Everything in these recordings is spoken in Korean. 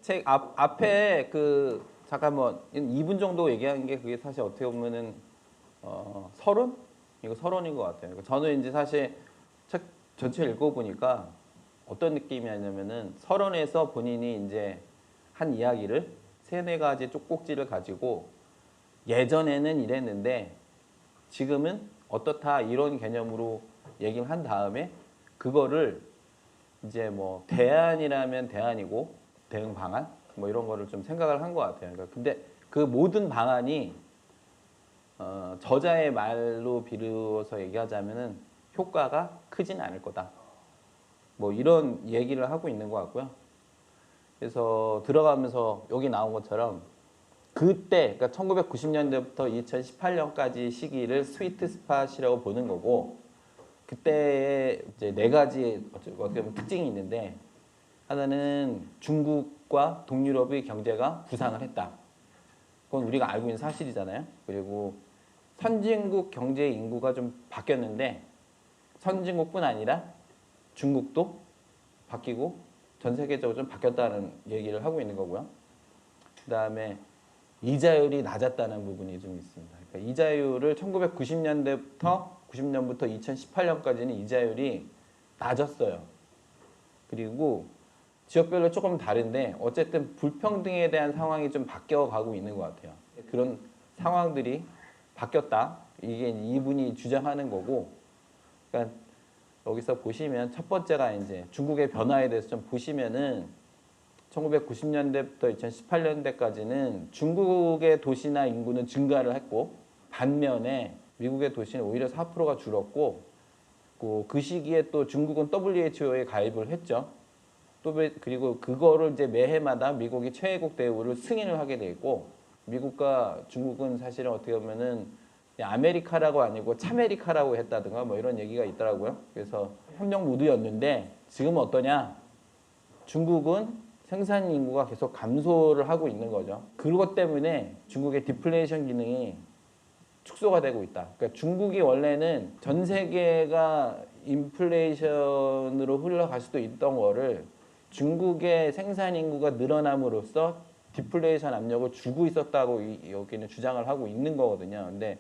책 앞에 그 잠깐 뭐 2분 정도 얘기한 게 그게 사실 어떻게 보면은 서론? 이거 서론인 것 같아요. 그러니까 저는 이제 사실 책 전체 읽어보니까 어떤 느낌이었냐면은 서론에서 본인이 이제 한 이야기를 세네 가지 쪽꼭지를 가지고 예전에는 이랬는데 지금은 어떻다 이런 개념으로 얘기를 한 다음에 그거를 이제 뭐 대안이라면 대안이고 대응 방안 뭐 이런 거를 좀 생각을 한 것 같아요. 그러니까 근데 그 모든 방안이 저자의 말로 비로소 얘기하자면은 효과가 크진 않을 거다. 뭐 이런 얘기를 하고 있는 것 같고요. 그래서 들어가면서 여기 나온 것처럼 그때 그러니까 1990년대부터 2018년까지 시기를 스위트 스팟이라고 보는 거고 그때에 이제 네 가지 어떻게 보면 특징이 있는데 하나는 중국과 동유럽의 경제가 부상을 했다. 그건 우리가 알고 있는 사실이잖아요. 그리고 선진국 경제 인구가 좀 바뀌었는데 선진국뿐 아니라 중국도 바뀌고 전 세계적으로 좀 바뀌었다는 얘기를 하고 있는 거고요. 그 다음에 이자율이 낮았다는 부분이 좀 있습니다. 그러니까 이자율을 1990년대부터 90년부터 2018년까지는 이자율이 낮았어요. 그리고 지역별로 조금 다른데 어쨌든 불평등에 대한 상황이 좀 바뀌어가고 있는 것 같아요. 그런 상황들이 바뀌었다. 이게 이분이 주장하는 거고, 그러니까 여기서 보시면 첫 번째가 이제 중국의 변화에 대해서 좀 보시면은 1990년대부터 2018년대까지는 중국의 도시나 인구는 증가를 했고 반면에 미국의 도시는 오히려 4%가 줄었고 그 시기에 또 중국은 WHO에 가입을 했죠. 또 그리고 그거를 이제 매해마다 미국이 최애국 대우를 승인을 하게 돼 있고 미국과 중국은 사실은 어떻게 보면은 아메리카라고 아니고 차메리카라고 했다든가 뭐 이런 얘기가 있더라고요. 그래서 협력 모드였는데 지금은 어떠냐? 중국은 생산 인구가 계속 감소를 하고 있는 거죠. 그것 때문에 중국의 디플레이션 기능이 축소가 되고 있다. 그러니까 중국이 원래는 전 세계가 인플레이션으로 흘러갈 수도 있던 거를 중국의 생산 인구가 늘어남으로써 디플레이션 압력을 주고 있었다고 여기는 주장을 하고 있는 거거든요. 근데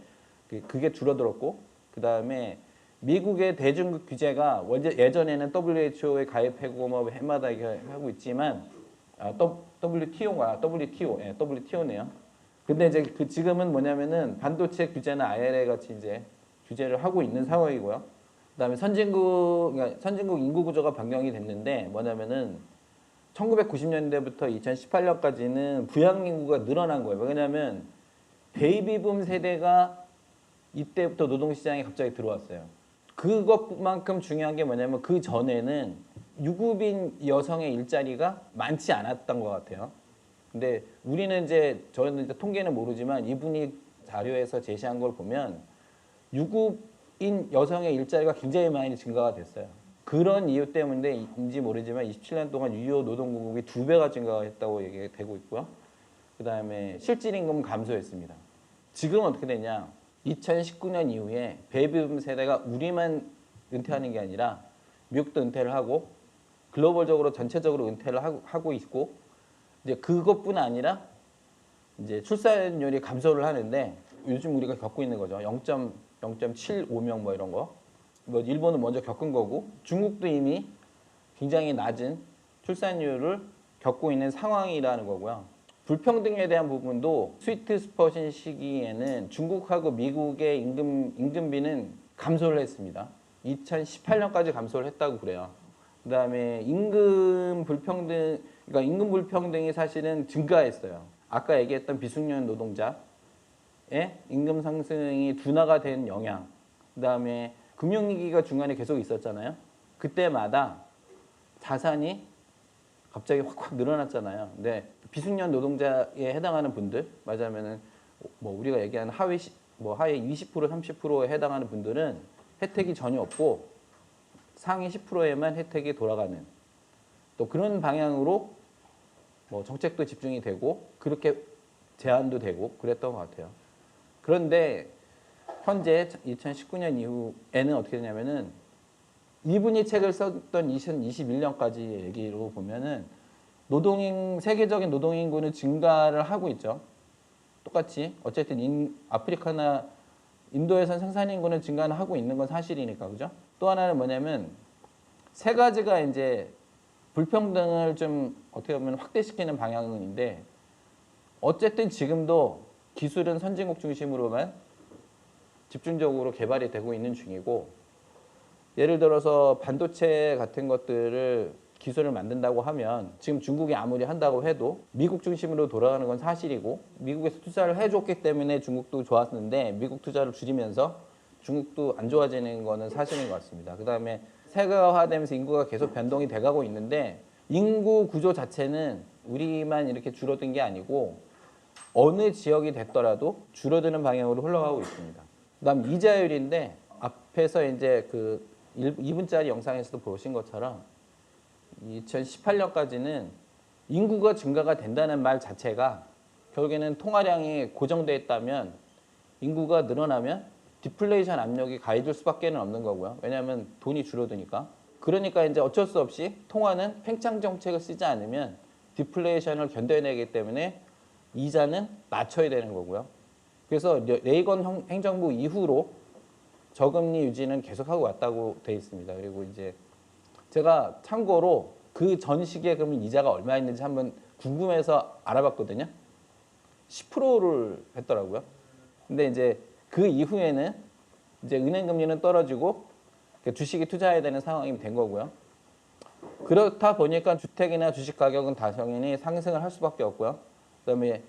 그게 줄어들었고 그 다음에 미국의 대중국 규제가 예전에는 WHO에 가입하고 뭐 해마다 하고 있지만 WTO가 WTO네요. 근데 이제 지금은 뭐냐면은 반도체 규제나 IRA 같이 이제 규제를 하고 있는 상황이고요. 그다음에 그러니까 선진국 인구 구조가 변경이 됐는데 뭐냐면은 1990년대부터 2018년까지는 부양 인구가 늘어난 거예요. 왜냐하면 베이비붐 세대가 이때부터 노동시장에 갑자기 들어왔어요. 그것만큼 중요한 게 뭐냐면 그 전에는 유급인 여성의 일자리가 많지 않았던 것 같아요. 근데 우리는 이제 저는 이제 통계는 모르지만 이분이 자료에서 제시한 걸 보면 유급인 여성의 일자리가 굉장히 많이 증가가 됐어요. 그런 이유 때문인지 모르지만 27년 동안 유효 노동공급이 2배가 증가했다고 얘기가 되고 있고요. 그 다음에 실질 임금은 감소했습니다. 지금은 어떻게 되냐? 2019년 이후에 베이비붐 세대가 우리만 은퇴하는 게 아니라 미국도 은퇴를 하고 글로벌적으로 전체적으로 은퇴를 하고 있고 이제 그것뿐 아니라 이제 출산율이 감소를 하는데 요즘 우리가 겪고 있는 거죠. 0.75명 뭐 이런 거. 뭐 일본은 먼저 겪은 거고 중국도 이미 굉장히 낮은 출산율을 겪고 있는 상황이라는 거고요. 불평등에 대한 부분도 스위트 스폿인 시기에는 중국하고 미국의 임금비는 감소를 했습니다. 2018년까지 감소를 했다고 그래요. 그 다음에 그러니까 임금 불평등이 사실은 증가했어요. 아까 얘기했던 비숙련 노동자의 임금 상승이 둔화가 된 영향. 그 다음에 금융위기가 중간에 계속 있었잖아요. 그때마다 자산이 갑자기 확 늘어났잖아요. 근데 비숙련 노동자에 해당하는 분들, 말하자면은 뭐 우리가 얘기하는 하위 20% 30%에 해당하는 분들은 혜택이 전혀 없고 상위 10%에만 혜택이 돌아가는 또 그런 방향으로 뭐 정책도 집중이 되고 그렇게 제한도 되고 그랬던 것 같아요. 그런데 현재 2019년 이후에는 어떻게 되냐면은 이분이 책을 썼던 2021년까지 얘기로 보면은 세계적인 노동인구는 증가를 하고 있죠. 똑같이 어쨌든 아프리카나 인도에선 생산인구는 증가는 하고 있는 건 사실이니까, 그죠? 또 하나는 뭐냐면 세 가지가 이제 불평등을 좀 어떻게 보면 확대시키는 방향인데, 어쨌든 지금도 기술은 선진국 중심으로만 집중적으로 개발이 되고 있는 중이고, 예를 들어서 반도체 같은 것들을 기술을 만든다고 하면 지금 중국이 아무리 한다고 해도 미국 중심으로 돌아가는 건 사실이고, 미국에서 투자를 해줬기 때문에 중국도 좋았는데 미국 투자를 줄이면서 중국도 안 좋아지는 거는 사실인 것 같습니다. 그 다음에 세계화되면서 인구가 계속 변동이 돼가고 있는데, 인구 구조 자체는 우리만 이렇게 줄어든 게 아니고 어느 지역이 됐더라도 줄어드는 방향으로 흘러가고 있습니다. 그다음 이자율인데, 앞에서 이제 그 2분짜리 영상에서도 보신 것처럼 2018년까지는 인구가 증가가 된다는 말 자체가 결국에는 통화량이 고정돼 있다면, 인구가 늘어나면 디플레이션 압력이 가해질 수밖에 없는 거고요. 왜냐하면 돈이 줄어드니까. 그러니까 이제 어쩔 수 없이 통화는 팽창 정책을 쓰지 않으면 디플레이션을 견뎌내기 때문에 이자는 낮춰야 되는 거고요. 그래서 레이건 행정부 이후로 저금리 유지는 계속하고 왔다고 돼 있습니다. 그리고 이제 제가 참고로 그 전 시기에 그러면 이자가 얼마였는지 한번 궁금해서 알아봤거든요. 10%를 했더라고요. 근데 이제 그 이후에는 이제 은행 금리는 떨어지고 주식에 투자해야 되는 상황이 된 거고요. 그렇다 보니까 주택이나 주식 가격은 당연히 상승을 할 수밖에 없고요. 그다음에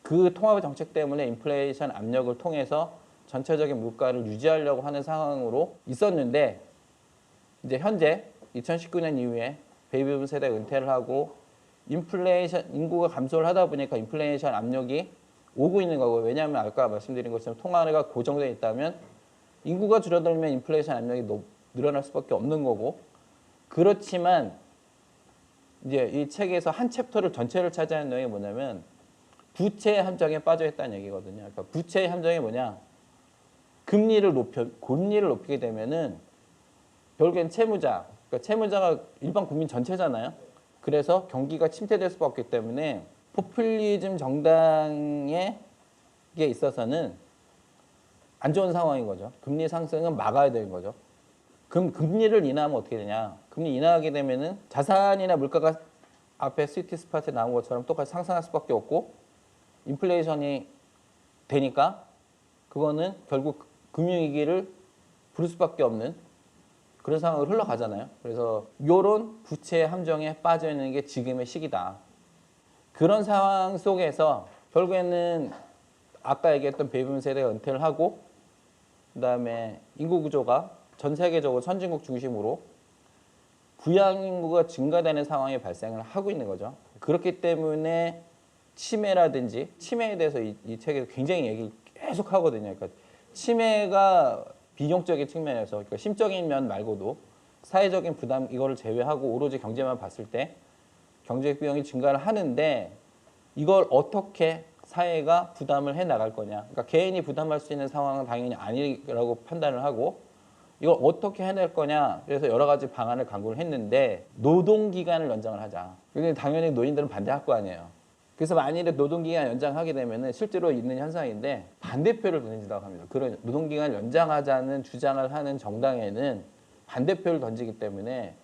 그 통화 정책 때문에 인플레이션 압력을 통해서 전체적인 물가를 유지하려고 하는 상황으로 있었는데, 이제 현재 2019년 이후에 베이비붐 세대 은퇴를 하고 인플레이션 인구가 감소를 하다 보니까 인플레이션 압력이 오고 있는 거고, 왜냐하면 아까 말씀드린 것처럼 통화가 고정되어 있다면 인구가 줄어들면 인플레이션 압력이 늘어날 수밖에 없는 거고, 그렇지만 이제 이 책에서 한 챕터를 전체를 차지하는 내용이 뭐냐면 부채 함정에 빠져 있다는 얘기거든요. 그러니까 부채의 함정이 뭐냐? 금리를 높이게 되면은 결국엔 채무자, 그러니까 채무자가 일반 국민 전체잖아요. 그래서 경기가 침체될 수밖에 없기 때문에 포퓰리즘 정당에 있어서는 안 좋은 상황인 거죠. 금리 상승은 막아야 되는 거죠. 그럼 금리를 인하하면 어떻게 되냐? 금리 인하하게 되면은 자산이나 물가가 앞에 스위트 스팟에 나온 것처럼 똑같이 상승할 수밖에 없고, 인플레이션이 되니까 그거는 결국 금융위기를 부를 수밖에 없는 그런 상황으로 흘러가잖아요. 그래서 이런 부채 함정에 빠져 있는 게 지금의 시기다. 그런 상황 속에서 결국에는 아까 얘기했던 베이비붐 세대가 은퇴를 하고, 그다음에 인구 구조가 전 세계적으로 선진국 중심으로 부양 인구가 증가되는 상황이 발생을 하고 있는 거죠. 그렇기 때문에 치매라든지, 치매에 대해서 이 책에서 굉장히 얘기 계속 하거든요. 그러니까 치매가 비용적인 측면에서, 그러니까 심적인 면 말고도 사회적인 부담 이거를 제외하고 오로지 경제만 봤을 때 경제적 비용이 증가를 하는데, 이걸 어떻게 사회가 부담을 해 나갈 거냐. 그러니까 개인이 부담할 수 있는 상황은 당연히 아니라고 판단을 하고, 이걸 어떻게 해낼 거냐. 그래서 여러 가지 방안을 강구를 했는데, 노동기간을 연장을 하자. 근데 당연히 노인들은 반대할 거 아니에요. 그래서 만일에 노동기간 연장하게 되면 실제로 있는 현상인데 반대표를 던진다고 합니다. 그런 노동기간 연장하자는 주장을 하는 정당에는 반대표를 던지기 때문에,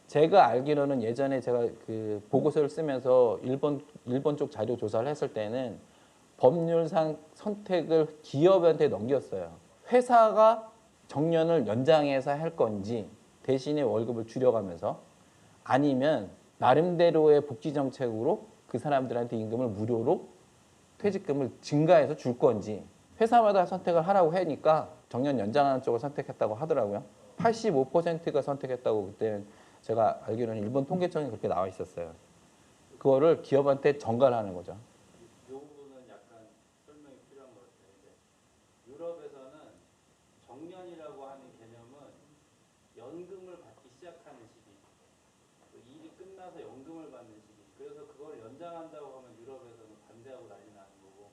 제가 알기로는 예전에 제가 그 보고서를 쓰면서 일본 쪽 자료 조사를 했을 때는 법률상 선택을 기업한테 넘겼어요. 회사가 정년을 연장해서 할 건지 대신에 월급을 줄여가면서, 아니면 나름대로의 복지 정책으로 그 사람들한테 임금을 무료로 퇴직금을 증가해서 줄 건지, 회사마다 선택을 하라고 하니까 정년 연장하는 쪽을 선택했다고 하더라고요. 85%가 선택했다고 그때 제가 알기로는 일본 통계청이 그렇게 나와 있었어요. 그거를 기업한테 전가하는 거죠. 이 부분은 약간 설명이 필요한 것 같아요. 이제 유럽에서는 정년이라고 하는 개념은 연금을 받기 시작하는 시기, 또 일이 끝나서 연금을 받는 시기. 그래서 그걸 연장한다고 하면 유럽에서는 반대하고 난리 나는 거고,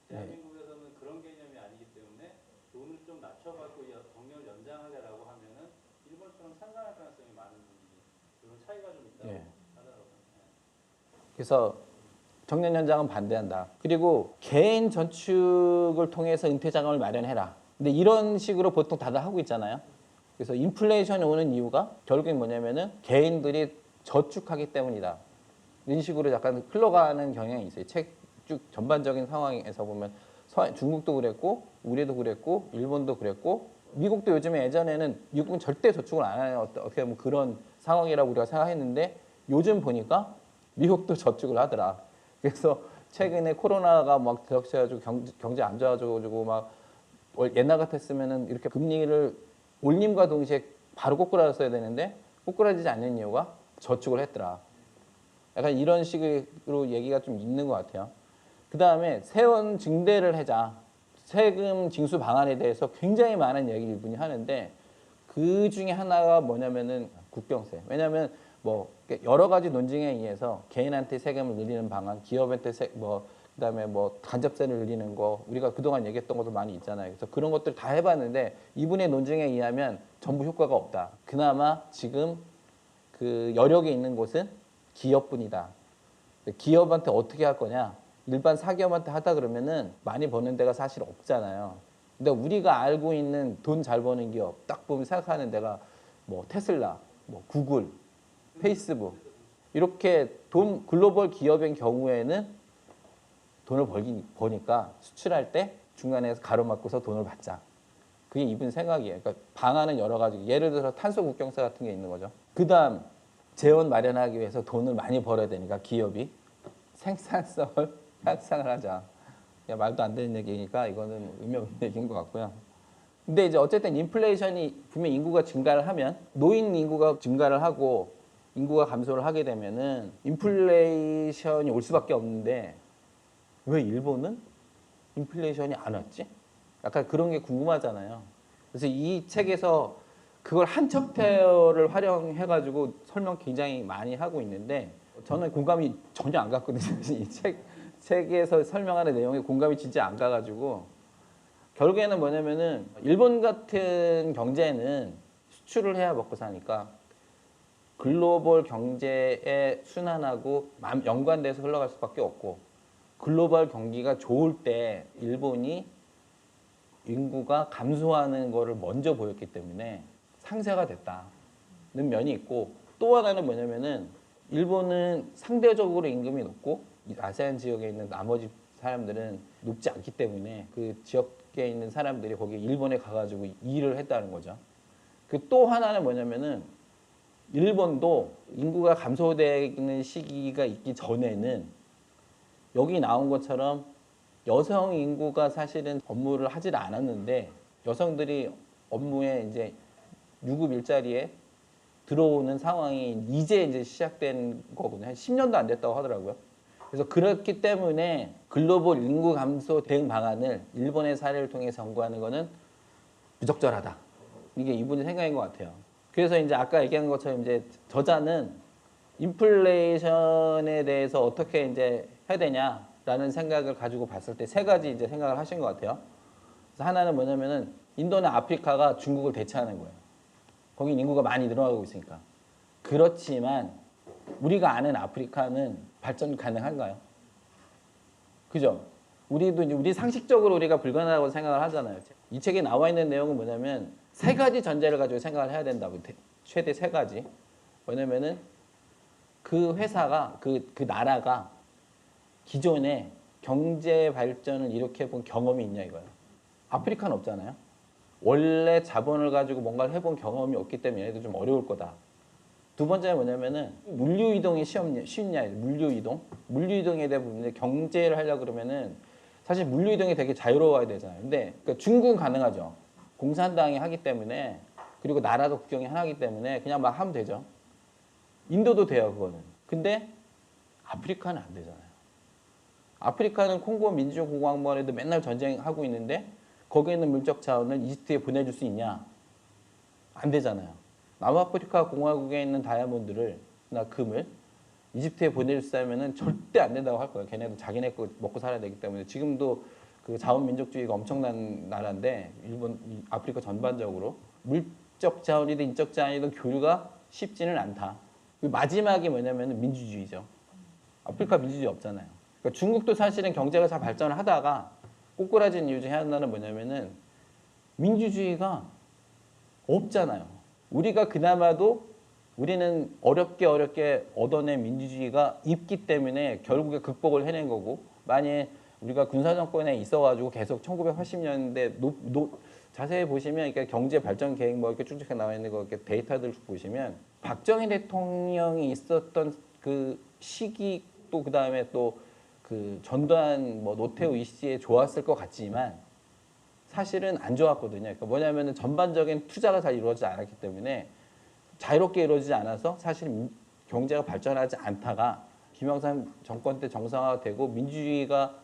대한민국에서는 그런 개념이 아니기 때문에 돈을 좀 낮춰갖고 정년을 연장하게라고 하면은 일본처럼 상상할 가능성이 많은 부분이, 이런 차이가 좀 있다고 하더라고요. 그래서 정년 연장은 반대한다. 그리고 개인 저축을 통해서 은퇴 자금을 마련해라. 근데 이런 식으로 보통 다들 하고 있잖아요. 그래서 인플레이션이 오는 이유가 결국엔 뭐냐면은 개인들이 저축하기 때문이다. 이런 식으로 약간 흘러가는 경향이 있어요. 책 쭉 전반적인 상황에서 보면 중국도 그랬고, 우리도 그랬고, 일본도 그랬고, 미국도 요즘에 예전에는 미국은 절대 저축을 안 해요. 어떻게 보면 그런 상황이라고 우리가 생각했는데 요즘 보니까 미국도 저축을 하더라. 그래서 최근에 코로나가 막 들어가지고 경제 안 좋아져가지고 막 옛날 같았으면은 이렇게 금리를 올림과 동시에 바로 꼬꾸라졌어야 되는데 꼬꾸라지지 않는 이유가 저축을 했더라. 약간 이런 식으로 얘기가 좀 있는 것 같아요. 그 다음에 세원 증대를 하자. 세금 징수 방안에 대해서 굉장히 많은 얘기를 이분이 하는데 그 중에 하나가 뭐냐면은 국경세. 왜냐하면 뭐 여러 가지 논증에 의해서 개인한테 세금을 늘리는 방안, 기업한테 그다음에 뭐 간접세를 늘리는 거 우리가 그동안 얘기했던 것도 많이 있잖아요. 그래서 그런 것들 다 해봤는데 이분의 논증에 의하면 전부 효과가 없다. 그나마 지금 그 여력이 있는 곳은 기업뿐이다. 기업한테 어떻게 할 거냐? 일반 사기업한테 하다 그러면은 많이 버는 데가 사실 없잖아요. 근데 우리가 알고 있는 돈 잘 버는 기업 딱 보면 생각하는 데가 뭐 테슬라, 뭐 구글, 페이스북 이렇게 글로벌 기업인 경우에는 돈을 버니까 수출할 때 중간에서 가로막고서 돈을 받자. 그게 이분 생각이에요. 그러니까 방안은 여러 가지. 예를 들어서 탄소 국경세 같은 게 있는 거죠. 그다음 재원 마련하기 위해서 돈을 많이 벌어야 되니까 기업이 생산성을 향상을 하자. 야, 말도 안 되는 얘기니까 이거는 의미 없는 얘기인 것 같고요. 근데 이제 어쨌든 인플레이션이 분명 인구가 증가를 하면 노인 인구가 증가를 하고 인구가 감소를 하게 되면은 인플레이션이 올 수밖에 없는데 왜 일본은 인플레이션이 안 왔지? 약간 그런 게 궁금하잖아요. 그래서 이 책에서 그걸 한첩태어를 활용해가지고 설명 굉장히 많이 하고 있는데 저는 공감이 전혀 안 갔거든요. 이 책에서 설명하는 내용에 공감이 진짜 안 가가지고 결국에는 뭐냐면은 일본 같은 경제는 수출을 해야 먹고 사니까 글로벌 경제에 순환하고 연관돼서 흘러갈 수밖에 없고 글로벌 경기가 좋을 때 일본이 인구가 감소하는 거를 먼저 보였기 때문에 상세가 됐다는 면이 있고 또 하나는 뭐냐면은 일본은 상대적으로 임금이 높고 아세안 지역에 있는 나머지 사람들은 높지 않기 때문에 그 지역에 있는 사람들이 거기 일본에 가가지고 일을 했다는 거죠. 그 또 하나는 뭐냐면은 일본도 인구가 감소되는 시기가 있기 전에는 여기 나온 것처럼 여성 인구가 사실은 업무를 하질 않았는데 여성들이 업무에 이제 유급 일자리에 들어오는 상황이 이제 시작된 거거든요. 한 10년도 안 됐다고 하더라고요. 그래서 그렇기 때문에 글로벌 인구 감소 대응 방안을 일본의 사례를 통해 연구하는 거는 부적절하다. 이게 이분의 생각인 것 같아요. 그래서 이제 아까 얘기한 것처럼 이제 저자는 인플레이션에 대해서 어떻게 이제 해야 되냐라는 생각을 가지고 봤을 때 세 가지 이제 생각을 하신 것 같아요. 그래서 하나는 뭐냐면은 인도나 아프리카가 중국을 대체하는 거예요. 거긴 인구가 많이 늘어나고 있으니까. 그렇지만 우리가 아는 아프리카는 발전 가능한가요? 그죠? 우리 상식적으로 우리가 불가능하다고 생각을 하잖아요. 이 책에 나와 있는 내용은 뭐냐면 세 가지 전제를 가지고 생각을 해야 된다고. 최대 세 가지. 뭐냐면은 그 회사가 그 나라가 기존에 경제 발전을 이렇게 본 경험이 있냐 이거예요. 아프리카는 없잖아요. 원래 자본을 가지고 뭔가를 해본 경험이 없기 때문에 얘네도 좀 어려울 거다. 두 번째는 뭐냐면은 물류 이동이 쉽냐 물류 이동. 물류 이동에 대한 부분에 경제를 하려고 그러면은 사실 물류 이동이 되게 자유로워야 되잖아요. 근데 그러니까 중국은 가능하죠. 공산당이 하기 때문에 그리고 나라도 국경이 하나이기 때문에 그냥 막 하면 되죠. 인도도 돼요, 그거는. 근데 아프리카는 안 되잖아요. 아프리카는 콩고 민주공화국에도 맨날 전쟁하고 있는데 거기에 있는 물적 자원을 이집트에 보내줄 수 있냐? 안 되잖아요. 남아프리카 공화국에 있는 다이아몬드나 금을 이집트에 보내줄 수 있으면 절대 안 된다고 할 거예요. 걔네도 자기네 거 먹고 살아야 되기 때문에 지금도 그 자원민족주의가 엄청난 나라인데 아프리카 전반적으로 물적 자원이든 인적 자원이든 교류가 쉽지는 않다. 마지막이 뭐냐면 민주주의죠. 아프리카 민주주의 없잖아요. 그러니까 중국도 사실은 경제가 잘 발전을 하다가 꼬꾸라진 이유 중에 하나는 뭐냐면은 민주주의가 없잖아요. 우리가 그나마도 우리는 어렵게 얻어낸 민주주의가 있기 때문에 결국에 극복을 해낸 거고, 만약에 우리가 군사정권에 있어가지고 계속 1980년대 자세히 보시면 이렇게 경제 발전 계획 뭐 이렇게 쭉쭉 나와 있는 거 이렇게 데이터들 쭉 보시면 박정희 대통령이 있었던 그 시기 또 그다음에 또 그 전두환 뭐 노태우 이 시기에 좋았을 것 같지만 사실은 안 좋았거든요. 그러니까 뭐냐면은 전반적인 투자가 잘 이루어지지 않았기 때문에 자유롭게 이루어지지 않아서 사실 경제가 발전하지 않다가 김영삼 정권 때 정상화되고 민주주의가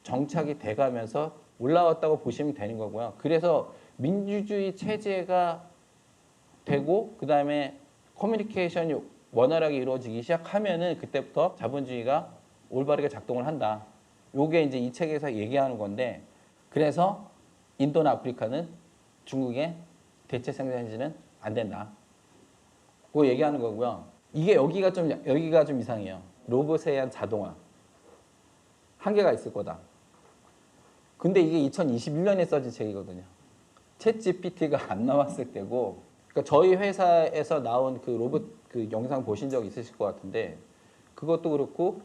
정착이 돼가면서 올라왔다고 보시면 되는 거고요. 그래서 민주주의 체제가 되고 그다음에 커뮤니케이션이 원활하게 이루어지기 시작하면은 그때부터 자본주의가 올바르게 작동을 한다. 요게 이제 이 책에서 얘기하는 건데, 그래서 인도나 아프리카는 중국의 대체 생산지는 안 된다. 그거 얘기하는 거고요. 이게 여기가 좀 이상해요. 로봇에 의한 자동화. 한계가 있을 거다. 근데 이게 2021년에 써진 책이거든요. 챗 GPT가 안 나왔을 때고, 그러니까 저희 회사에서 나온 그 로봇 그 영상 보신 적 있으실 것 같은데, 그것도 그렇고,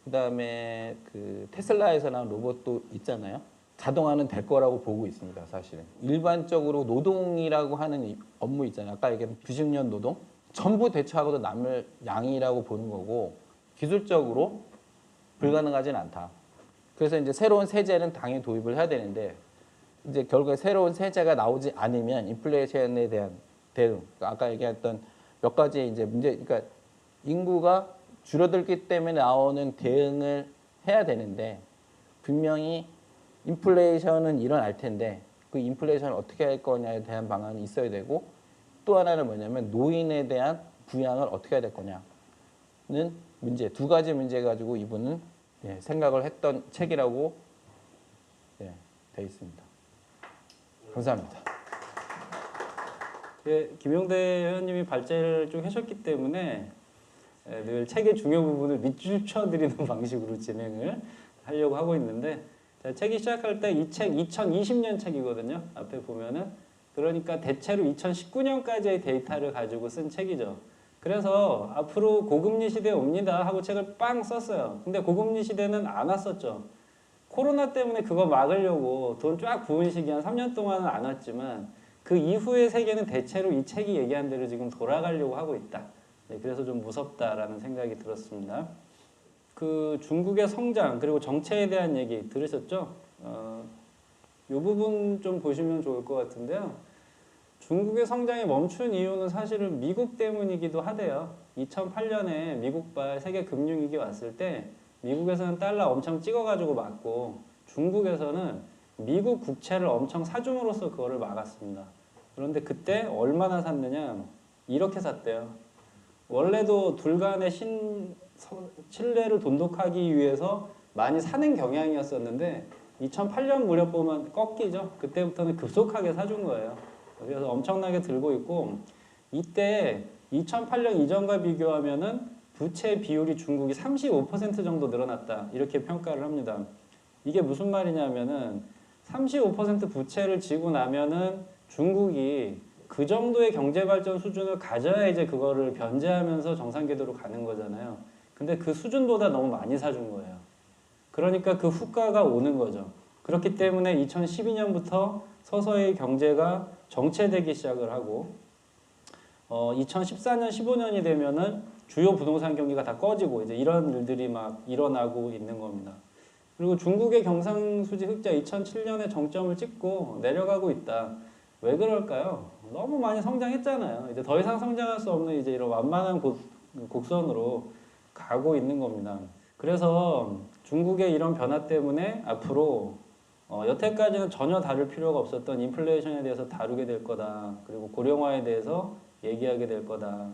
그 다음에 그 테슬라에서 나온 로봇도 있잖아요. 자동화는 될 거라고 보고 있습니다, 사실은. 일반적으로 노동이라고 하는 업무 있잖아요. 아까 얘기한 90년 노동? 전부 대처하고도 남을 양이라고 보는 거고, 기술적으로 불가능하진 않다. 그래서 이제 새로운 세제는 당연히 도입을 해야 되는데, 이제 결국에 새로운 세제가 나오지 않으면 인플레이션에 대한 대응, 아까 얘기했던 몇 가지 이제 문제, 그러니까 인구가 줄어들기 때문에 나오는 대응을 해야 되는데, 분명히 인플레이션은 일어날 텐데 그 인플레이션을 어떻게 할 거냐에 대한 방안이 있어야 되고, 또 하나는 뭐냐면 노인에 대한 부양을 어떻게 해야 될 거냐는 문제, 두 가지 문제 가지고 이분은 생각을 했던 책이라고 돼 있습니다. 감사합니다. 김용대 회원님이 발제를 쭉 하셨기 때문에 늘 책의 중요 부분을 밑줄쳐드리는 방식으로 진행을 하려고 하고 있는데, 자, 책이 시작할 때 이 책 2020년 책이거든요. 앞에 보면은. 그러니까 대체로 2019년까지의 데이터를 가지고 쓴 책이죠. 그래서 앞으로 고금리 시대에 옵니다 하고 책을 빵 썼어요. 근데 고금리 시대는 안 왔었죠. 코로나 때문에 그거 막으려고 돈 쫙 부은 시기 한 3년 동안은 안 왔지만 그 이후의 세계는 대체로 이 책이 얘기한 대로 지금 돌아가려고 하고 있다. 그래서 좀 무섭다라는 생각이 들었습니다. 그 중국의 성장 그리고 정체에 대한 얘기 들으셨죠? 이 부분 좀 보시면 좋을 것 같은데요. 중국의 성장이 멈춘 이유는 사실은 미국 때문이기도 하대요. 2008년에 미국발 세계 금융위기 왔을 때 미국에서는 달러 엄청 찍어가지고 막고 중국에서는 미국 국채를 엄청 사줌으로써 그거를 막았습니다. 그런데 그때 얼마나 샀느냐? 이렇게 샀대요. 원래도 둘 간의 신뢰를 돈독하기 위해서 많이 사는 경향이었었는데 2008년 무렵 보면 꺾이죠. 그때부터는 급속하게 사준 거예요. 그래서 엄청나게 들고 있고, 이때 2008년 이전과 비교하면은 부채 비율이 중국이 35% 정도 늘어났다. 이렇게 평가를 합니다. 이게 무슨 말이냐면은 35% 부채를 지고 나면은 중국이 그 정도의 경제 발전 수준을 가져야 이제 그거를 변제하면서 정상 궤도로 가는 거잖아요. 근데 그 수준보다 너무 많이 사준 거예요. 그러니까 그 후과가 오는 거죠. 그렇기 때문에 2012년부터 서서히 경제가 정체되기 시작을 하고 2014년, 15년이 되면은 주요 부동산 경기가 다 꺼지고 이제 이런 일들이 막 일어나고 있는 겁니다. 그리고 중국의 경상수지 흑자 2007년에 정점을 찍고 내려가고 있다. 왜 그럴까요? 너무 많이 성장했잖아요. 이제 더 이상 성장할 수 없는 이제 이런 완만한 곡선으로 가고 있는 겁니다. 그래서 중국의 이런 변화 때문에 앞으로 여태까지는 전혀 다룰 필요가 없었던 인플레이션에 대해서 다루게 될 거다. 그리고 고령화에 대해서 얘기하게 될 거다.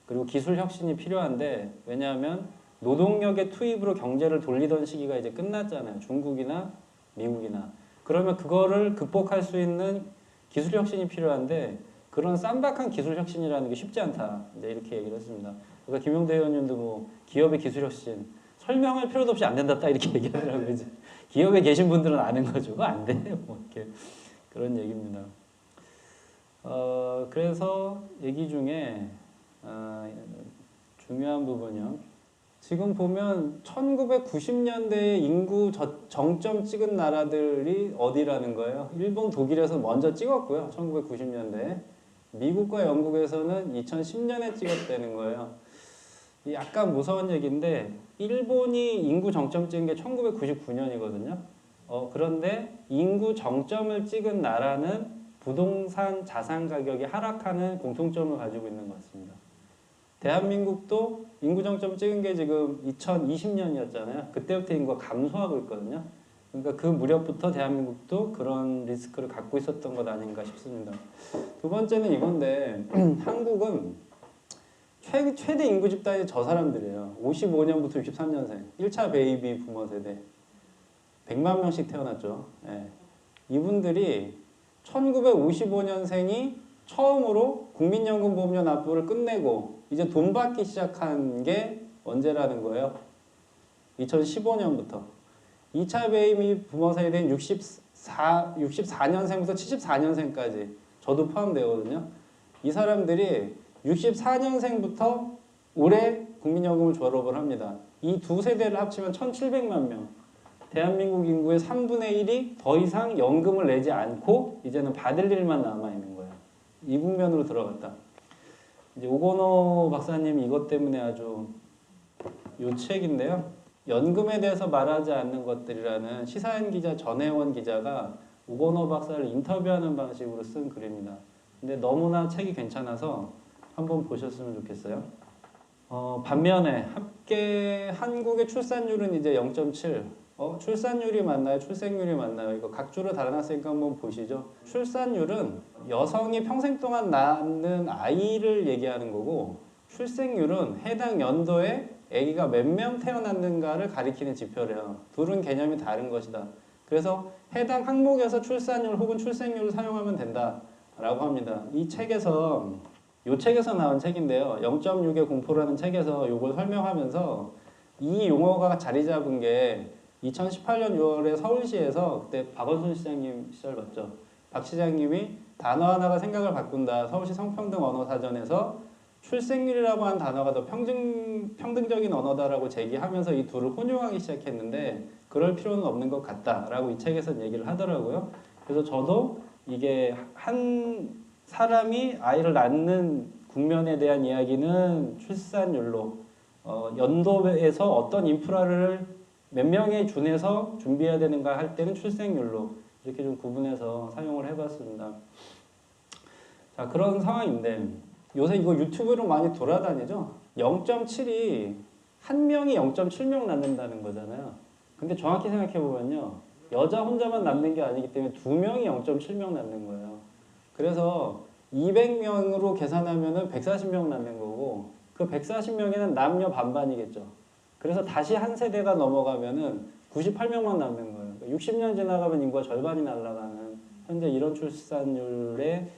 그리고 기술 혁신이 필요한데, 왜냐하면 노동력의 투입으로 경제를 돌리던 시기가 이제 끝났잖아요. 중국이나 미국이나. 그러면 그거를 극복할 수 있는 기술 혁신이 필요한데 그런 쌈박한 기술 혁신이라는 게 쉽지 않다. 이제 이렇게 얘기를 했습니다. 그러니까 김용대 의원님도 뭐 기업의 기술 혁신 설명할 필요도 없이 안 된다 딱 이렇게 얘기하더라고요. 이제 기업에 계신 분들은 아는 거죠. 그거 안 돼. 뭐 이렇게 그런 얘기입니다. 그래서 얘기 중에 중요한 부분이요. 지금 보면 1990년대에 인구 정점 찍은 나라들이 어디라는 거예요. 일본, 독일에서 먼저 찍었고요. 1990년대에. 미국과 영국에서는 2010년에 찍었다는 거예요. 약간 무서운 얘기인데 일본이 인구 정점 찍은 게 1999년이거든요. 그런데 인구 정점을 찍은 나라는 부동산 자산 가격이 하락하는 공통점을 가지고 있는 것 같습니다. 대한민국도 인구 정점 찍은 게 지금 2020년이었잖아요. 그때부터 인구가 감소하고 있거든요. 그러니까 그 무렵부터 대한민국도 그런 리스크를 갖고 있었던 것 아닌가 싶습니다. 두 번째는 이건데 한국은 최대 인구 집단이 저 사람들이에요. 55년부터 63년생 1차 베이비 부모 세대 100만 명씩 태어났죠. 예. 이분들이 1955년생이 처음으로 국민연금 보험료 납부를 끝내고 이제 돈 받기 시작한 게 언제라는 거예요? 2015년부터. 2차 베이비 부모 세대인 64년생부터 74년생까지 저도 포함되거든요. 이 사람들이 64년생부터 올해 국민연금을 졸업을 합니다. 이 두 세대를 합치면 1,700만 명. 대한민국 인구의 3분의 1이 더 이상 연금을 내지 않고 이제는 받을 일만 남아있는 거예요. 이 국면으로 들어갔다. 이제 오건호 박사님 이것 때문에 아주 요 책인데요. 연금에 대해서 말하지 않는 것들이라는 시사인 기자 전혜원 기자가 오건호 박사를 인터뷰하는 방식으로 쓴 글입니다. 근데 너무나 책이 괜찮아서 한번 보셨으면 좋겠어요. 반면에 한국의 출산율은 이제 0.7. 출산율이 맞나요? 출생률이 맞나요? 이거 각주로 달아놨으니까 한번 보시죠. 출산율은 여성이 평생 동안 낳는 아이를 얘기하는 거고 출생률은 해당 연도에 아기가 몇 명 태어났는가를 가리키는 지표래요. 둘은 개념이 다른 것이다. 그래서 해당 항목에서 출산율 혹은 출생률을 사용하면 된다라고 합니다. 이 책에서 나온 책인데요. 0.6의 공포라는 책에서 이걸 설명하면서 이 용어가 자리 잡은 게 2018년 6월에 서울시에서 그때 박원순 시장님 시절 맞죠? 박 시장님이 단어 하나가 생각을 바꾼다. 서울시 성평등 언어사전에서 출생률이라고 하는 단어가 더 평등적인 언어다라고 제기하면서 이 둘을 혼용하기 시작했는데 그럴 필요는 없는 것 같다라고 이 책에서 얘기를 하더라고요. 그래서 저도 이게 한 사람이 아이를 낳는 국면에 대한 이야기는 출산율로 연도에서 어떤 인프라를 몇 명에 준해서 준비해야 되는가 할 때는 출생률로 이렇게 좀 구분해서 사용을 해봤습니다. 자, 그런 상황인데 요새 이거 유튜브로 많이 돌아다니죠? 0.7이 한 명이 0.7명 낳는다는 거잖아요. 근데 정확히 생각해보면요. 여자 혼자만 낳는 게 아니기 때문에 두 명이 0.7명 낳는 거예요. 그래서 200명으로 계산하면은 140명 낳는 거고 그 140명에는 남녀 반반이겠죠. 그래서 다시 한 세대가 넘어가면은 98명만 남는 거예요. 60년 지나가면 인구가 절반이 날아가는 현재 이런 출산율에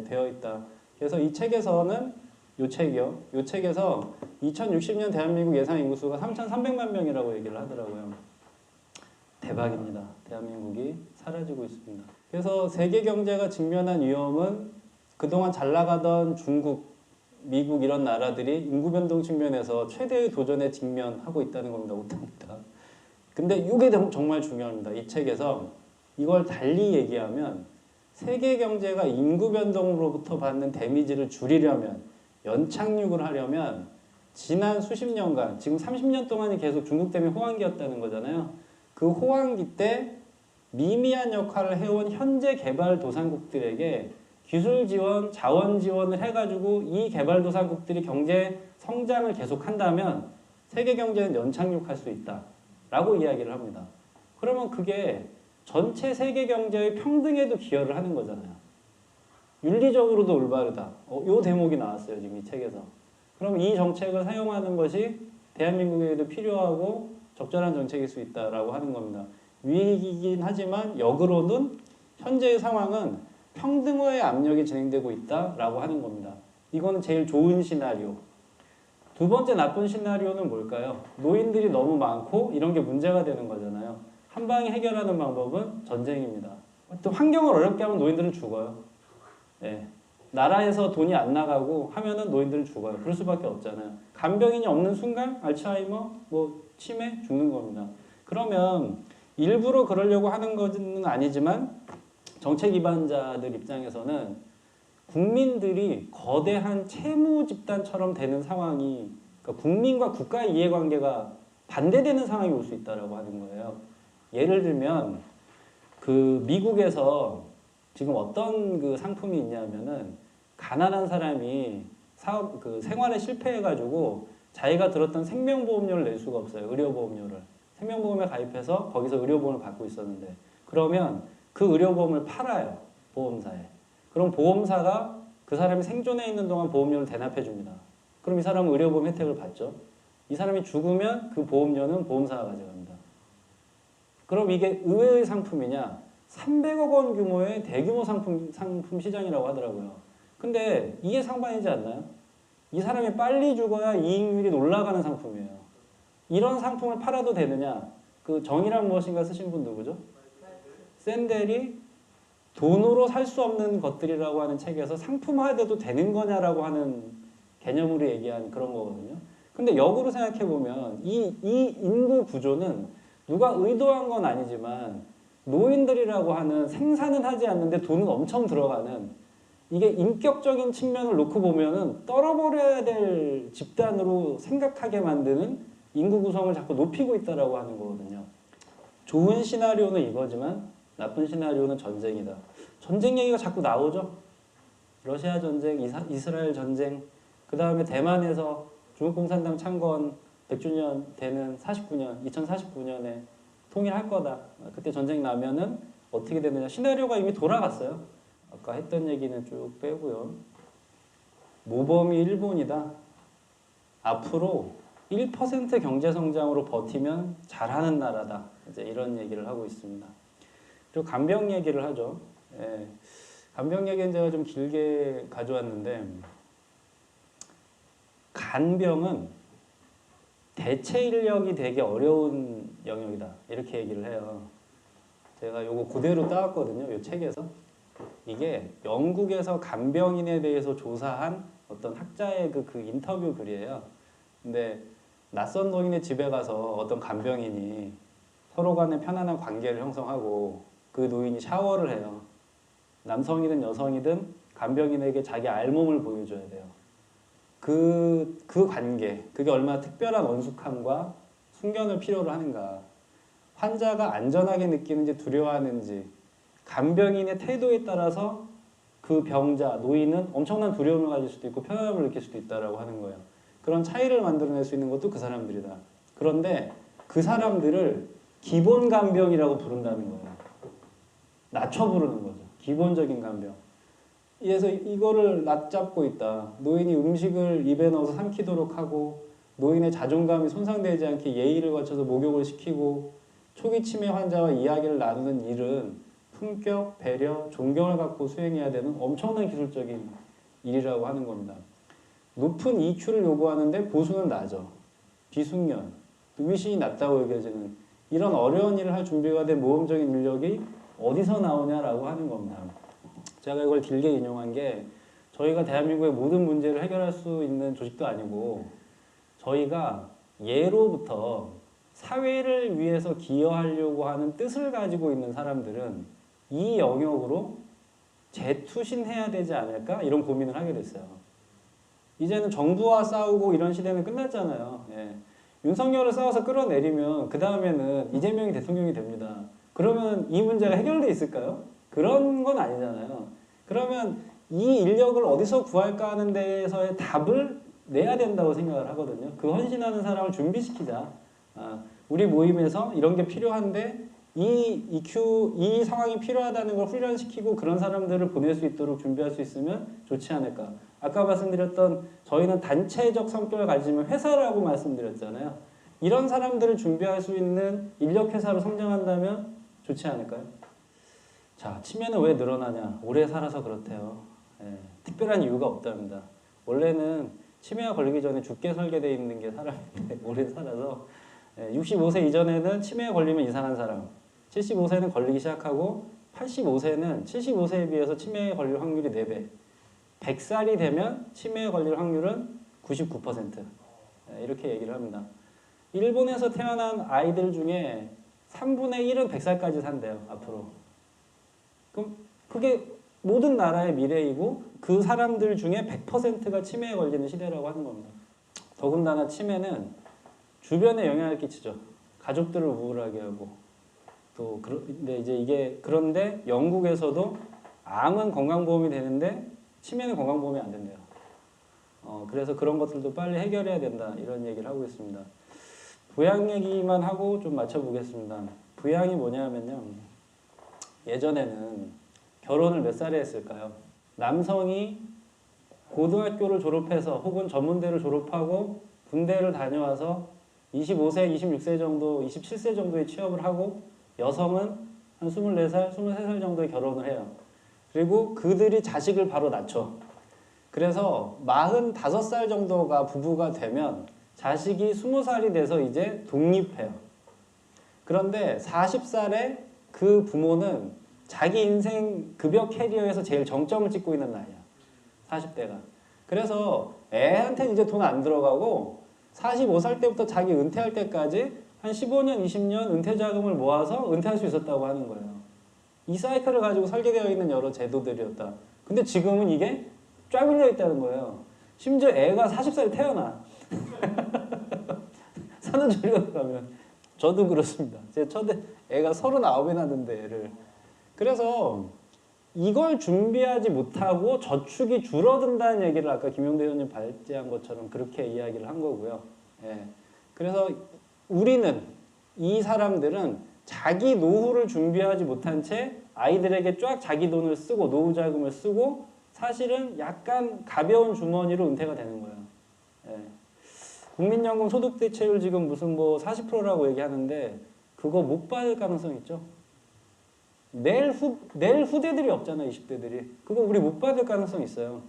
되어 있다. 그래서 이 책에서는 요 책에서 2060년 대한민국 예상 인구수가 3,300만 명이라고 얘기를 하더라고요. 대박입니다. 대한민국이 사라지고 있습니다. 그래서 세계 경제가 직면한 위험은 그동안 잘 나가던 중국, 미국 이런 나라들이 인구 변동 측면에서 최대의 도전에 직면하고 있다는 겁니다. 못합니다. 근데 이게 정말 중요합니다. 이 책에서 이걸 달리 얘기하면 세계 경제가 인구 변동으로부터 받는 데미지를 줄이려면 연착륙을 하려면 지난 수십 년간 지금 30년 동안이 계속 중국 때문에 호황기였다는 거잖아요. 그 호황기 때 미미한 역할을 해온 현재 개발도상국들에게 기술 지원, 자원 지원을 해가지고 이 개발도상국들이 경제 성장을 계속한다면 세계 경제는 연착륙할 수 있다라고 이야기를 합니다. 그러면 그게 전체 세계 경제의 평등에도 기여를 하는 거잖아요. 윤리적으로도 올바르다. 이 대목이 나왔어요. 지금 이 책에서. 그럼 이 정책을 사용하는 것이 대한민국에도 필요하고 적절한 정책일 수 있다라고 하는 겁니다. 위기이긴 하지만 역으로는 현재의 상황은 평등화의 압력이 진행되고 있다라고 하는 겁니다. 이거는 제일 좋은 시나리오. 두 번째 나쁜 시나리오는 뭘까요? 노인들이 너무 많고 이런 게 문제가 되는 거잖아요. 한 방에 해결하는 방법은 전쟁입니다. 또 환경을 어렵게 하면 노인들은 죽어요. 예. 나라에서 돈이 안 나가고 하면은 노인들은 죽어요. 그럴 수밖에 없잖아요. 간병인이 없는 순간 알츠하이머, 뭐 치매 죽는 겁니다. 그러면 일부러 그러려고 하는 것은 아니지만 정책 기반자들 입장에서는 국민들이 거대한 채무 집단처럼 되는 상황이, 그러니까 국민과 국가의 이해관계가 반대되는 상황이 올 수 있다라고 하는 거예요. 예를 들면 그 미국에서 지금 어떤 그 상품이 있냐면은 가난한 사람이 사업 그 생활에 실패해가지고 자기가 들었던 생명보험료를 낼 수가 없어요. 의료보험료를 생명보험에 가입해서 거기서 의료보험을 받고 있었는데 그러면 그 의료보험을 팔아요. 보험사에. 그럼 보험사가 그 사람이 생존해 있는 동안 보험료를 대납해 줍니다. 그럼 이 사람은 의료보험 혜택을 받죠. 이 사람이 죽으면 그 보험료는 보험사가 가져갑니다. 그럼 이게 의외의 상품이냐? 300억 원 규모의 대규모 상품 시장이라고 하더라고요. 근데 이게 상반이지 않나요? 이 사람이 빨리 죽어야 이익률이 올라가는 상품이에요. 이런 상품을 팔아도 되느냐? 그 정의란 무엇인가 쓰신 분 누구죠? 샌델이 돈으로 살 수 없는 것들이라고 하는 책에서 상품화돼도 되는 거냐라고 하는 개념으로 얘기한 그런 거거든요. 근데 역으로 생각해보면 이 인구 구조는 누가 의도한 건 아니지만 노인들이라고 하는 생산은 하지 않는데 돈은 엄청 들어가는 이게 인격적인 측면을 놓고 보면은 떨어버려야 될 집단으로 생각하게 만드는 인구 구성을 자꾸 높이고 있다라고 하는 거거든요. 좋은 시나리오는 이거지만 나쁜 시나리오는 전쟁이다. 전쟁 얘기가 자꾸 나오죠. 러시아 전쟁, 이스라엘 전쟁, 그 다음에 대만에서 중국共産당 창건 100주년 되는 2049년에 통일할 거다. 그때 전쟁 나면은 어떻게 되느냐. 시나리오가 이미 돌아갔어요. 아까 했던 얘기는 쭉 빼고요. 모범이 일본이다. 앞으로 1% 경제 성장으로 버티면 잘하는 나라다. 이제 이런 얘기를 하고 있습니다. 그리고 간병 얘기를 하죠. 예. 간병 얘기는 제가 좀 길게 가져왔는데 간병은 대체 인력이 되게 어려운 영역이다. 이렇게 얘기를 해요. 제가 요거 그대로 따왔거든요. 요 책에서. 이게 영국에서 간병인에 대해서 조사한 어떤 학자의 그 인터뷰 글이에요. 근데 낯선 노인의 집에 가서 어떤 간병인이 서로 간에 편안한 관계를 형성하고 그 노인이 샤워를 해요. 남성이든 여성이든 간병인에게 자기 알몸을 보여줘야 돼요. 그 관계, 그게 얼마나 특별한 원숙함과 숙련을 필요로 하는가. 환자가 안전하게 느끼는지 두려워하는지 간병인의 태도에 따라서 그 병자, 노인은 엄청난 두려움을 가질 수도 있고 편안함을 느낄 수도 있다라고 하는 거예요. 그런 차이를 만들어낼 수 있는 것도 그 사람들이다. 그런데 그 사람들을 기본 간병이라고 부른다는 거예요. 낮춰 부르는 거죠. 기본적인 간병. 그래서 이거를 낮잡고 있다. 노인이 음식을 입에 넣어서 삼키도록 하고 노인의 자존감이 손상되지 않게 예의를 갖춰서 목욕을 시키고 초기 치매 환자와 이야기를 나누는 일은 품격, 배려, 존경을 갖고 수행해야 되는 엄청난 기술적인 일이라고 하는 겁니다. 높은 EQ를 요구하는데 보수는 낮아. 비숙련, 위신이 낮다고 여겨지는 이런 어려운 일을 할 준비가 된 모범적인 인력이 어디서 나오냐라고 하는 겁니다. 제가 이걸 길게 인용한 게 저희가 대한민국의 모든 문제를 해결할 수 있는 조직도 아니고 저희가 예로부터 사회를 위해서 기여하려고 하는 뜻을 가지고 있는 사람들은 이 영역으로 재투신해야 되지 않을까? 이런 고민을 하게 됐어요. 이제는 정부와 싸우고 이런 시대는 끝났잖아요. 예. 윤석열을 싸워서 끌어내리면 그 다음에는 이재명이 대통령이 됩니다. 그러면 이 문제가 해결돼 있을까요? 그런 건 아니잖아요. 그러면 이 인력을 어디서 구할까 하는 데에서의 답을 내야 된다고 생각을 하거든요. 그 헌신하는 사람을 준비시키자. 우리 모임에서 이런 게 필요한데 이 상황이 필요하다는 걸 훈련시키고 그런 사람들을 보낼 수 있도록 준비할 수 있으면 좋지 않을까. 아까 말씀드렸던 저희는 단체적 성격을 가지면 회사라고 말씀드렸잖아요. 이런 사람들을 준비할 수 있는 인력회사로 성장한다면 좋지 않을까요? 자, 치매는 왜 늘어나냐? 오래 살아서 그렇대요. 예, 특별한 이유가 없답니다. 원래는 치매가 걸리기 전에 죽게 설계되어 있는 게 사람인데 오래 살아서 65세 이전에는 치매에 걸리면 이상한 사람, 75세는 걸리기 시작하고 85세는 75세에 비해서 치매에 걸릴 확률이 4배, 100살이 되면 치매에 걸릴 확률은 99%. 이렇게 얘기를 합니다. 일본에서 태어난 아이들 중에 3분의 1은 100살까지 산대요, 앞으로. 그럼 그게 모든 나라의 미래이고 그 사람들 중에 100%가 치매에 걸리는 시대라고 하는 겁니다. 더군다나 치매는 주변에 영향을 끼치죠. 가족들을 우울하게 하고 근데 이제 이게 그런데 영국에서도 암은 건강보험이 되는데 치매는 건강보험이 안 된대요. 그래서 그런 것들도 빨리 해결해야 된다 이런 얘기를 하고 있습니다. 부양 얘기만 하고 좀 맞춰보겠습니다. 부양이 뭐냐면요. 예전에는 결혼을 몇 살에 했을까요? 남성이 고등학교를 졸업해서 혹은 전문대를 졸업하고 군대를 다녀와서 25세, 26세 정도, 27세 정도에 취업을 하고 여성은 한 24살, 23살 정도에 결혼을 해요. 그리고 그들이 자식을 바로 낳죠. 그래서 45살 정도가 부부가 되면 자식이 20살이 돼서 이제 독립해요. 그런데 40살에 그 부모는 자기 인생 급여 캐리어에서 제일 정점을 찍고 있는 나이야. 40대가. 그래서 애한테는 이제 돈 안 들어가고 45살 때부터 자기 은퇴할 때까지 한 15년, 20년 은퇴 자금을 모아서 은퇴할 수 있었다고 하는 거예요. 이 사이클을 가지고 설계되어 있는 여러 제도들이었다. 근데 지금은 이게 쫙 밀려 있다는 거예요. 심지어 애가 40살에 태어나. 산후조리원 가면. 저도 그렇습니다. 제 첫애 애가 39에 낳는데 애를. 그래서 이걸 준비하지 못하고 저축이 줄어든다는 얘기를 아까 김용대 의원님 발제한 것처럼 그렇게 이야기를 한 거고요. 예. 그래서 우리는 이 사람들은 자기 노후를 준비하지 못한 채 아이들에게 쫙 자기 돈을 쓰고 노후 자금을 쓰고 사실은 약간 가벼운 주머니로 은퇴가 되는 거예요. 예. 국민연금 소득 대체율 지금 무슨 뭐 40%라고 얘기하는데 그거 못 받을 가능성 있죠. 내일 후대들이 없잖아, 20대들이. 그거 우리 못 받을 가능성 있어요.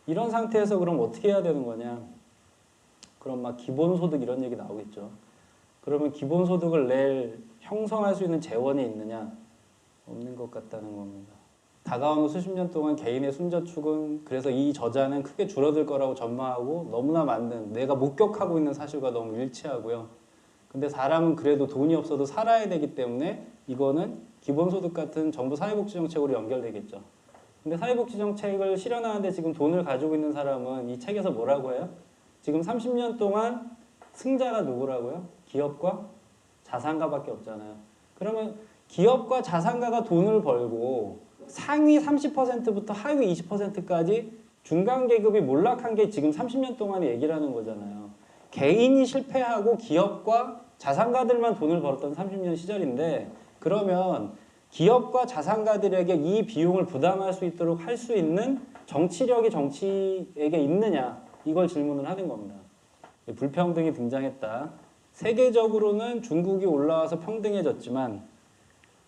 이런 상태에서 그럼 어떻게 해야 되는 거냐? 그럼 막 기본소득 이런 얘기 나오겠죠. 그러면 기본소득을 내일 형성할 수 있는 재원이 있느냐? 없는 것 같다는 겁니다. 다가오는 수십 년 동안 개인의 순저축은 그래서 이 저자는 크게 줄어들 거라고 전망하고 너무나 많은 내가 목격하고 있는 사실과 너무 일치하고요. 근데 사람은 그래도 돈이 없어도 살아야 되기 때문에 이거는 기본소득 같은 정부 사회복지정책으로 연결되겠죠. 근데 사회복지정책을 실현하는데 지금 돈을 가지고 있는 사람은 이 책에서 뭐라고 해요? 지금 30년 동안 승자가 누구라고요? 기업과 자산가밖에 없잖아요. 그러면 기업과 자산가가 돈을 벌고 상위 30%부터 하위 20%까지 중간계급이 몰락한 게 지금 30년 동안의 얘기를 하는 거잖아요. 개인이 실패하고 기업과 자산가들만 돈을 벌었던 30년 시절인데 그러면 기업과 자산가들에게 이 비용을 부담할 수 있도록 할 수 있는 정치력이 정치에게 있느냐 이걸 질문을 하는 겁니다. 불평등이 등장했다. 세계적으로는 중국이 올라와서 평등해졌지만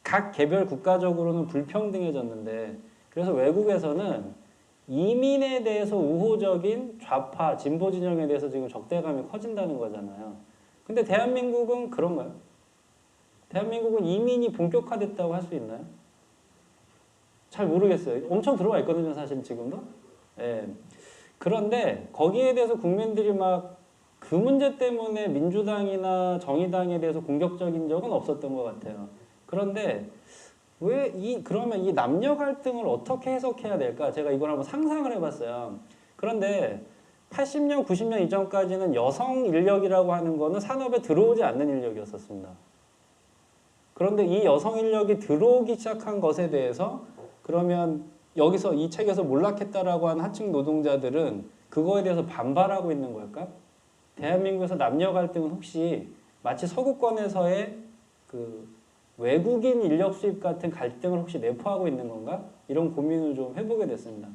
각 개별 국가적으로는 불평등해졌는데 그래서 외국에서는 이민에 대해서 우호적인 좌파, 진보 진영에 대해서 지금 적대감이 커진다는 거잖아요. 근데 대한민국은 그런가요? 대한민국은 이민이 본격화됐다고 할 수 있나요? 잘 모르겠어요. 엄청 들어와 있거든요, 사실 지금도. 예. 그런데 거기에 대해서 국민들이 막 그 문제 때문에 민주당이나 정의당에 대해서 공격적인 적은 없었던 것 같아요. 그런데 그러면 이 남녀 갈등을 어떻게 해석해야 될까? 제가 이걸 한번 상상을 해봤어요. 그런데 80년, 90년 이전까지는 여성 인력이라고 하는 거는 산업에 들어오지 않는 인력이었었습니다. 그런데 이 여성 인력이 들어오기 시작한 것에 대해서 그러면 여기서 이 책에서 몰락했다라고 한 하층 노동자들은 그거에 대해서 반발하고 있는 걸까? 대한민국에서 남녀 갈등은 혹시 마치 서구권에서의 그 외국인 인력 수입 같은 갈등을 혹시 내포하고 있는 건가? 이런 고민을 좀 해보게 됐습니다.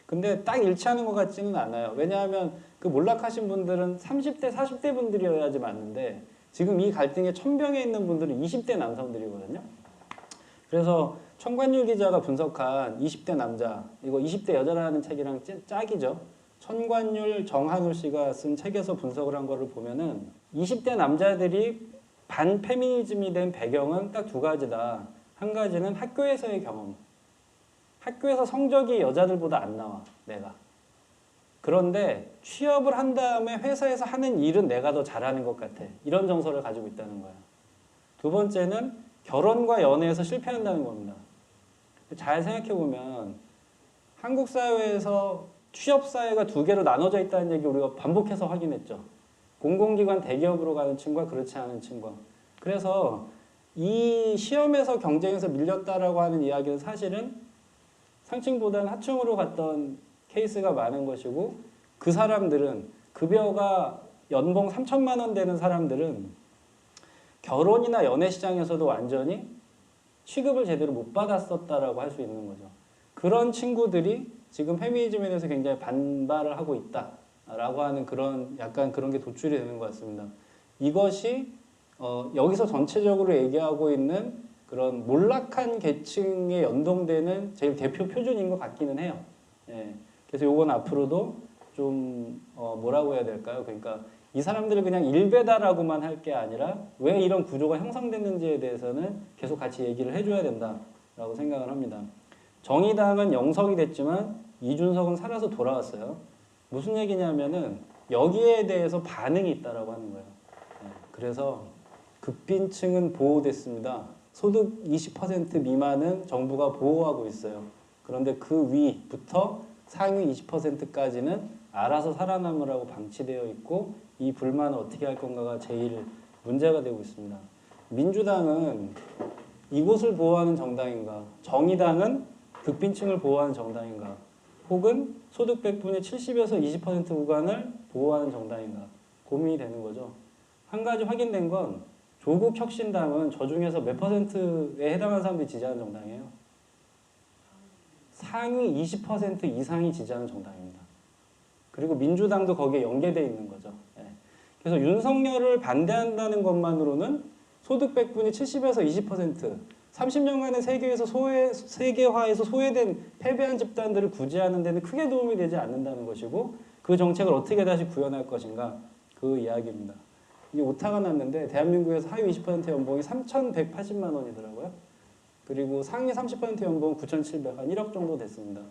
근데 딱 일치하는 것 같지는 않아요. 왜냐하면 그 몰락하신 분들은 30대, 40대 분들이어야지 맞는데 지금 이 갈등에 천병에 있는 분들은 20대 남성들이거든요. 그래서 청관율 기자가 분석한 20대 남자, 이거 20대 여자라는 책이랑 짝이죠. 천관율 정한울 씨가 쓴 책에서 분석을 한 거를 보면은 20대 남자들이 반페미니즘이 된 배경은 딱 두 가지다. 한 가지는 학교에서의 경험. 학교에서 성적이 여자들보다 안 나와, 내가. 그런데 취업을 한 다음에 회사에서 하는 일은 내가 더 잘하는 것 같아. 이런 정서를 가지고 있다는 거야. 두 번째는 결혼과 연애에서 실패한다는 겁니다. 잘 생각해보면 한국 사회에서 취업 사회가 두 개로 나눠져 있다는 얘기 우리가 반복해서 확인했죠. 공공기관 대기업으로 가는 친구와 그렇지 않은 친구와. 그래서 이 시험에서 경쟁에서 밀렸다라고 하는 이야기는 사실은 상층보다는 하층으로 갔던 케이스가 많은 것이고 그 사람들은 급여가 연봉 3천만 원 되는 사람들은 결혼이나 연애 시장에서도 완전히 취급을 제대로 못 받았었다라고 할 수 있는 거죠. 그런 친구들이 지금 페미니즘에 대해서 굉장히 반발을 하고 있다라고 하는 그런 약간 그런 게 도출이 되는 것 같습니다. 이것이 여기서 전체적으로 얘기하고 있는 그런 몰락한 계층에 연동되는 제일 대표 표준인 것 같기는 해요. 예. 그래서 요건 앞으로도 좀 뭐라고 해야 될까요? 그러니까 이 사람들을 그냥 일베다라고만 할 게 아니라 왜 이런 구조가 형성됐는지에 대해서는 계속 같이 얘기를 해줘야 된다라고 생각을 합니다. 정의당은 영석이 됐지만 이준석은 살아서 돌아왔어요. 무슨 얘기냐면은 여기에 대해서 반응이 있다라고 하는 거예요. 네, 그래서 극빈층은 보호됐습니다. 소득 20% 미만은 정부가 보호하고 있어요. 그런데 그 위부터 상위 20%까지는 알아서 살아남으라고 방치되어 있고 이 불만을 어떻게 할 건가가 제일 문제가 되고 있습니다. 민주당은 이곳을 보호하는 정당인가? 정의당은 극빈층을 보호하는 정당인가? 혹은 소득 백분의 70에서 20% 구간을 보호하는 정당인가? 고민이 되는 거죠. 한 가지 확인된 건 조국 혁신당은 저 중에서 몇 %에 해당하는 사람들이 지지하는 정당이에요? 상위 20% 이상이 지지하는 정당입니다. 그리고 민주당도 거기에 연계되어 있는 거죠. 예. 그래서 윤석열을 반대한다는 것만으로는 소득 백분이 70에서 20%, 30년간의 세계화에서 소외된 패배한 집단들을 구제하는 데는 크게 도움이 되지 않는다는 것이고 그 정책을 어떻게 다시 구현할 것인가 그 이야기입니다. 이게 오타가 났는데 대한민국에서 하위 20% 연봉이 3,180만 원이더라고요. 그리고 상위 30% 연봉은 9,700, 한 1억 정도 됐습니다.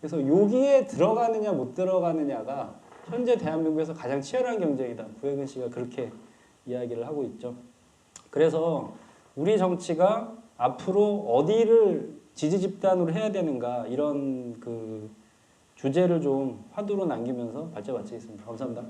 그래서 여기에 들어가느냐 못 들어가느냐가 현재 대한민국에서 가장 치열한 경쟁이다. 구혜근 씨가 그렇게 이야기를 하고 있죠. 그래서 우리 정치가 앞으로 어디를 지지 집단으로 해야 되는가 이런 그 주제를 좀 화두로 남기면서 발제 마치겠습니다. 감사합니다.